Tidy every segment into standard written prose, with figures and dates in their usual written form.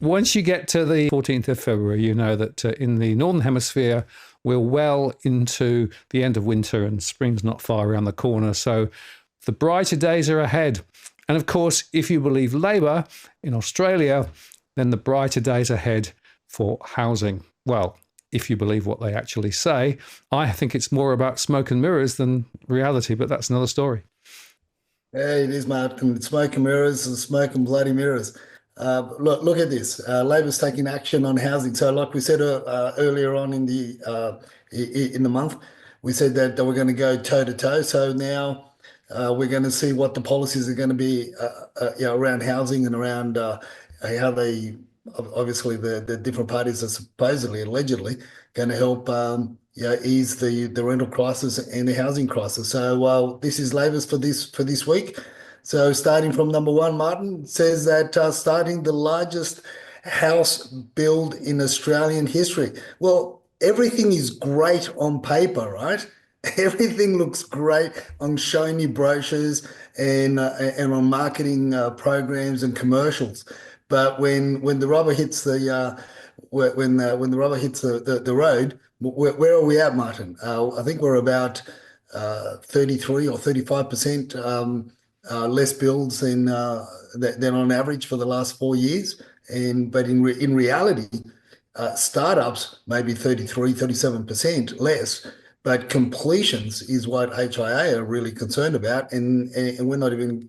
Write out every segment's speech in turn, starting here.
Once you get to the 14th of February, you know that in the Northern Hemisphere, we're well into the end of winter and spring's not far around the corner. So the brighter days are ahead. And of course, if you believe Labour in Australia, then the brighter days ahead for housing. Well, if you believe what they actually say, I think it's more about smoke and mirrors than reality, but that's another story. Yeah, it is, Martin. Smoke and mirrors and smoke and bloody mirrors. Look at this. Labor's taking action on housing. So, like we said earlier on in the month, we said that we're going to go toe to toe. So now we're going to see what the policies are going to be around housing and around how they obviously the different parties are supposedly allegedly going to help ease the rental crisis and the housing crisis. So this is Labor's for this week. So starting from number one, Martin says that starting the largest house build in Australian history. Well, everything is great on paper, right? Everything looks great on shiny brochures and on marketing programs and commercials. But when the rubber hits the rubber hits the road, where are we at, Martin? I think we're about 33 or 35% less builds than on average for the last 4 years. But in reality, startups maybe 33, 37% less. But completions is what HIA are really concerned about, and we're not even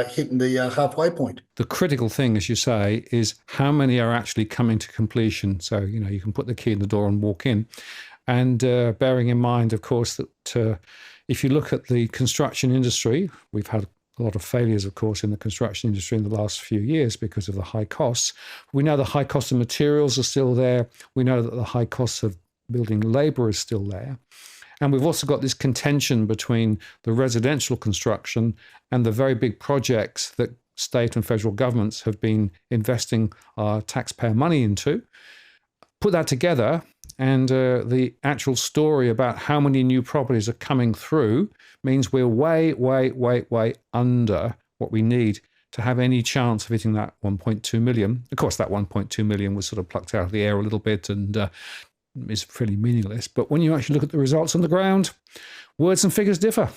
hitting the halfway point. The critical thing, as you say, is how many are actually coming to completion. So you can put the key in the door and walk in, and bearing in mind, of course, that if you look at the construction industry, we've had a lot of failures, of course, in the construction industry in the last few years because of the high costs. We know the high cost of materials are still there. We know that the high costs of building labour is still there. And we've also got this contention between the residential construction and the very big projects that state and federal governments have been investing our taxpayer money into. Put that together, and the actual story about how many new properties are coming through means we're way, way, way, way under what we need to have any chance of hitting that 1.2 million. Of course, that 1.2 million was sort of plucked out of the air a little bit and is pretty meaningless. But when you actually look at the results on the ground, words and figures differ.